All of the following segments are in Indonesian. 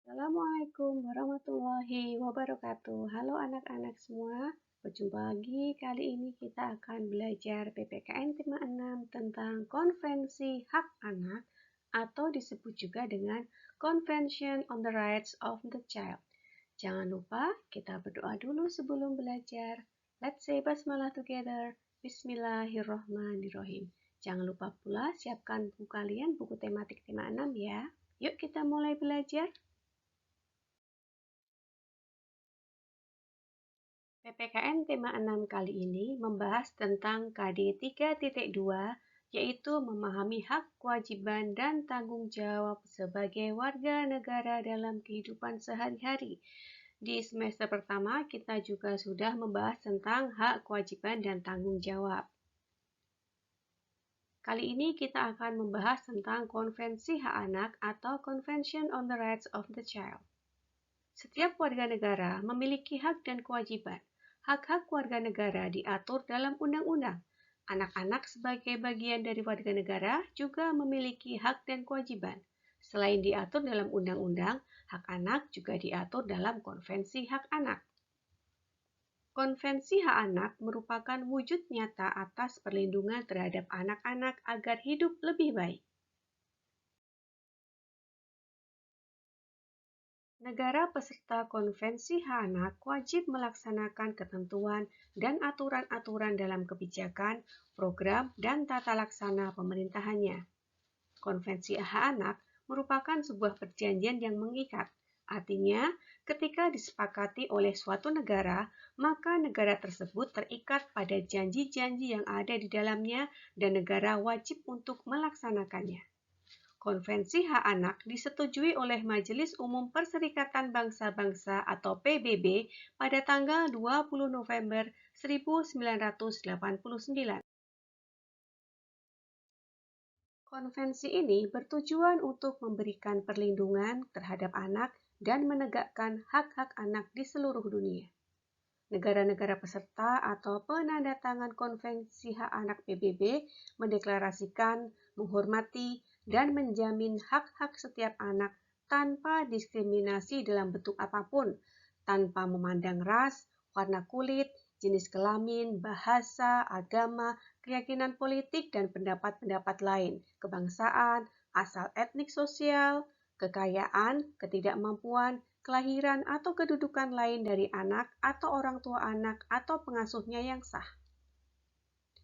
Assalamualaikum warahmatullahi wabarakatuh. Halo anak-anak semua, berjumpa lagi. Kali ini kita akan belajar PPKN tema 6 tentang Konvensi Hak Anak atau disebut juga dengan Convention on the Rights of the Child. Jangan lupa kita berdoa dulu sebelum belajar. Let's say basmalah together. Bismillahirrohmanirrohim. Jangan lupa pula siapkan buku kalian, buku tematik tema 6 ya. Yuk kita mulai belajar. PPKN tema 6 kali ini membahas tentang KD 3.2, yaitu memahami hak, kewajiban, dan tanggung jawab sebagai warga negara dalam kehidupan sehari-hari. Di semester pertama, kita juga sudah membahas tentang hak, kewajiban, dan tanggung jawab. Kali ini kita akan membahas tentang Konvensi Hak Anak atau Convention on the Rights of the Child. Setiap warga negara memiliki hak dan kewajiban. Hak-hak warga negara diatur dalam undang-undang. Anak-anak sebagai bagian dari warga negara juga memiliki hak dan kewajiban. Selain diatur dalam undang-undang, hak anak juga diatur dalam Konvensi Hak Anak. Konvensi Hak Anak merupakan wujud nyata atas perlindungan terhadap anak-anak agar hidup lebih baik. Negara peserta Konvensi Hak Anak wajib melaksanakan ketentuan dan aturan-aturan dalam kebijakan, program, dan tata laksana pemerintahannya. Konvensi Hak Anak merupakan sebuah perjanjian yang mengikat. Artinya, ketika disepakati oleh suatu negara, maka negara tersebut terikat pada janji-janji yang ada di dalamnya dan negara wajib untuk melaksanakannya. Konvensi Hak Anak disetujui oleh Majelis Umum Perserikatan Bangsa-Bangsa atau PBB pada tanggal 20 November 1989. Konvensi ini bertujuan untuk memberikan perlindungan terhadap anak dan menegakkan hak-hak anak di seluruh dunia. Negara-negara peserta atau penandatangan Konvensi Hak Anak PBB mendeklarasikan, menghormati, dan menjamin hak-hak setiap anak tanpa diskriminasi dalam bentuk apapun, tanpa memandang ras, warna kulit, jenis kelamin, bahasa, agama, keyakinan politik, dan pendapat-pendapat lain, kebangsaan, asal etnik sosial, kekayaan, ketidakmampuan, kelahiran atau kedudukan lain dari anak atau orang tua anak atau pengasuhnya yang sah.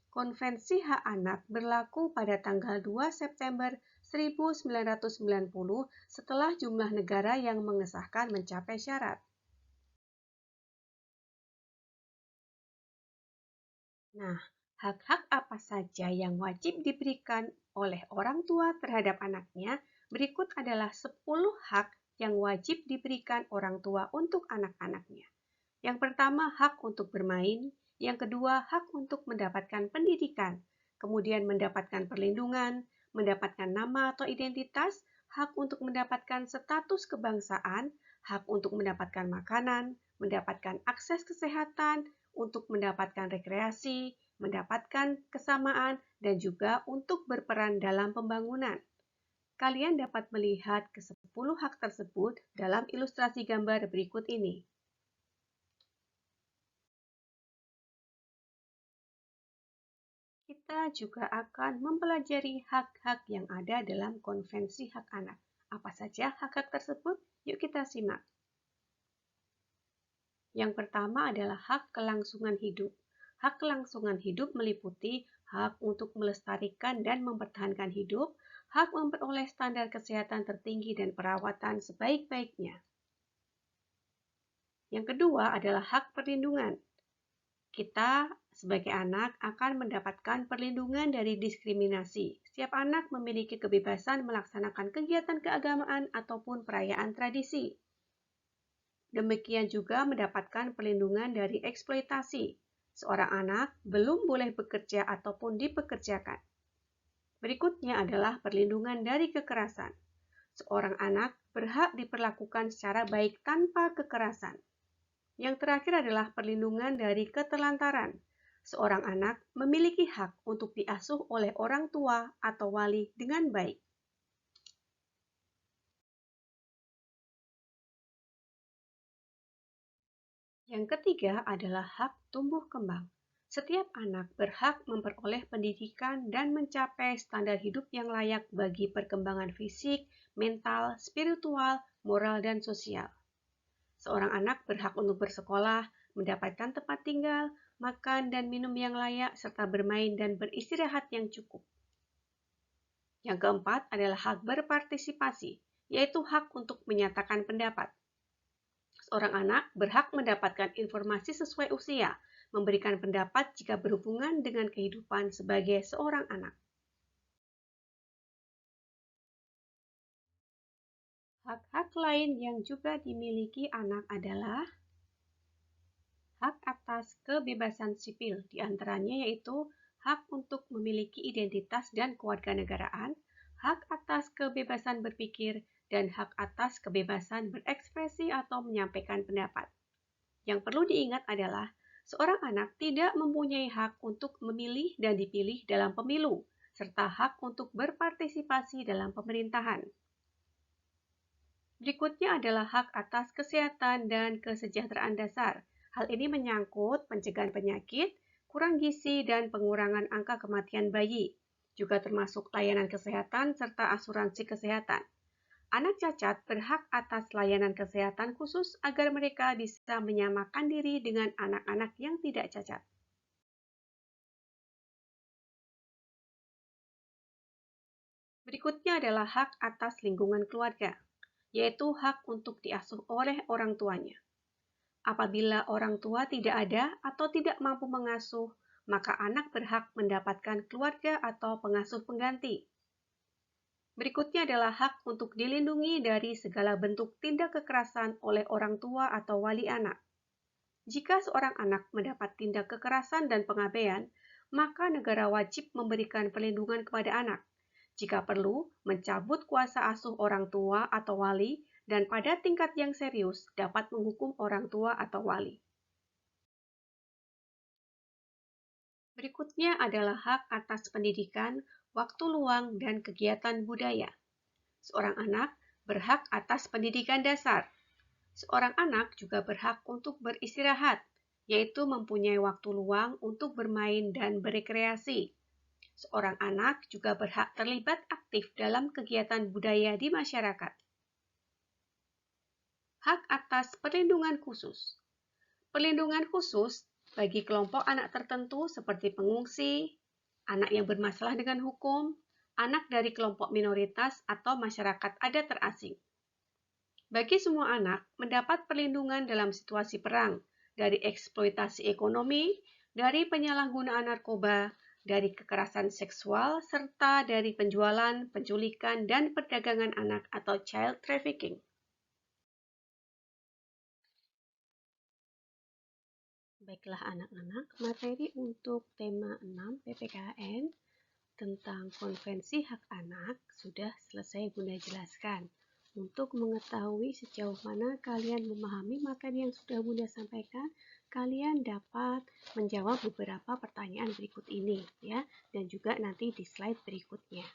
Konvensi Hak Anak berlaku pada tanggal 2 September 1990 setelah jumlah negara yang mengesahkan mencapai syarat. Nah, hak-hak apa saja yang wajib diberikan oleh orang tua terhadap anaknya? Berikut adalah 10 hak yang wajib diberikan orang tua untuk anak-anaknya. Yang pertama, hak untuk bermain. Yang kedua, hak untuk mendapatkan pendidikan. Kemudian mendapatkan perlindungan, mendapatkan nama atau identitas, hak untuk mendapatkan status kebangsaan, hak untuk mendapatkan makanan, mendapatkan akses kesehatan, untuk mendapatkan rekreasi, mendapatkan kesamaan, dan juga untuk berperan dalam pembangunan. Kalian dapat melihat ke-10 hak tersebut dalam ilustrasi gambar berikut ini. Kita juga akan mempelajari hak-hak yang ada dalam Konvensi Hak Anak. Apa saja hak-hak tersebut? Yuk kita simak. Yang pertama adalah hak kelangsungan hidup. Hak kelangsungan hidup meliputi hak untuk melestarikan dan mempertahankan hidup, hak memperoleh standar kesehatan tertinggi dan perawatan sebaik-baiknya. Yang kedua adalah hak perlindungan. Kita sebagai anak akan mendapatkan perlindungan dari diskriminasi. Setiap anak memiliki kebebasan melaksanakan kegiatan keagamaan ataupun perayaan tradisi. Demikian juga mendapatkan perlindungan dari eksploitasi. Seorang anak belum boleh bekerja ataupun dipekerjakan. Berikutnya adalah perlindungan dari kekerasan. Seorang anak berhak diperlakukan secara baik tanpa kekerasan. Yang terakhir adalah perlindungan dari keterlantaran. Seorang anak memiliki hak untuk diasuh oleh orang tua atau wali dengan baik. Yang ketiga adalah hak tumbuh kembang. Setiap anak berhak memperoleh pendidikan dan mencapai standar hidup yang layak bagi perkembangan fisik, mental, spiritual, moral, dan sosial. Seorang anak berhak untuk bersekolah, mendapatkan tempat tinggal, makan dan minum yang layak, serta bermain dan beristirahat yang cukup. Yang keempat adalah hak berpartisipasi, yaitu hak untuk menyatakan pendapat. Seorang anak berhak mendapatkan informasi sesuai usia, memberikan pendapat jika berhubungan dengan kehidupan sebagai seorang anak. Hak-hak lain yang juga dimiliki anak adalah hak atas kebebasan sipil, diantaranya yaitu hak untuk memiliki identitas dan kewarganegaraan, hak atas kebebasan berpikir, dan hak atas kebebasan berekspresi atau menyampaikan pendapat. Yang perlu diingat adalah, seorang anak tidak mempunyai hak untuk memilih dan dipilih dalam pemilu, serta hak untuk berpartisipasi dalam pemerintahan. Berikutnya adalah hak atas kesehatan dan kesejahteraan dasar. Hal ini menyangkut pencegahan penyakit, kurang gizi, dan pengurangan angka kematian bayi. Juga termasuk layanan kesehatan serta asuransi kesehatan. Anak cacat berhak atas layanan kesehatan khusus agar mereka bisa menyamakan diri dengan anak-anak yang tidak cacat. Berikutnya adalah hak atas lingkungan keluarga, yaitu hak untuk diasuh oleh orang tuanya. Apabila orang tua tidak ada atau tidak mampu mengasuh, maka anak berhak mendapatkan keluarga atau pengasuh pengganti. Berikutnya adalah hak untuk dilindungi dari segala bentuk tindak kekerasan oleh orang tua atau wali anak. Jika seorang anak mendapat tindak kekerasan dan pengabaian, maka negara wajib memberikan perlindungan kepada anak. Jika perlu, mencabut kuasa asuh orang tua atau wali, dan pada tingkat yang serius dapat menghukum orang tua atau wali. Berikutnya adalah hak atas pendidikan, waktu luang, dan kegiatan budaya. Seorang anak berhak atas pendidikan dasar. Seorang anak juga berhak untuk beristirahat, yaitu mempunyai waktu luang untuk bermain dan berekreasi. Seorang anak juga berhak terlibat aktif dalam kegiatan budaya di masyarakat. Hak atas perlindungan khusus. Perlindungan khusus bagi kelompok anak tertentu seperti pengungsi, anak yang bermasalah dengan hukum, anak dari kelompok minoritas atau masyarakat adat terasing. Bagi semua anak mendapat perlindungan dalam situasi perang, dari eksploitasi ekonomi, dari penyalahgunaan narkoba, dari kekerasan seksual, serta dari penjualan, penculikan, dan perdagangan anak atau child trafficking. Baiklah anak-anak, materi untuk tema 6 PPKN tentang Konvensi Hak Anak sudah selesai Bunda jelaskan. Untuk mengetahui sejauh mana kalian memahami materi yang sudah Bunda sampaikan, kalian dapat menjawab beberapa pertanyaan berikut ini ya, dan juga nanti di slide berikutnya.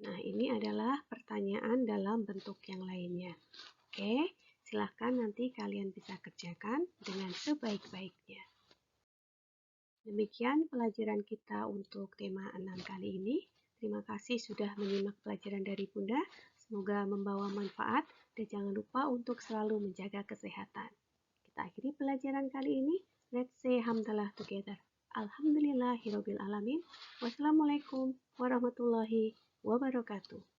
Nah, ini adalah pertanyaan dalam bentuk yang lainnya. Oke, silahkan nanti kalian bisa kerjakan dengan sebaik-baiknya. Demikian pelajaran kita untuk tema 6 kali ini. Terima kasih sudah menyimak pelajaran dari Bunda. Semoga membawa manfaat dan jangan lupa untuk selalu menjaga kesehatan. Kita akhiri pelajaran kali ini. Let's say hamdalah together. Alhamdulillahirobbilalamin. Wassalamualaikum warahmatullahi wabarakatuh.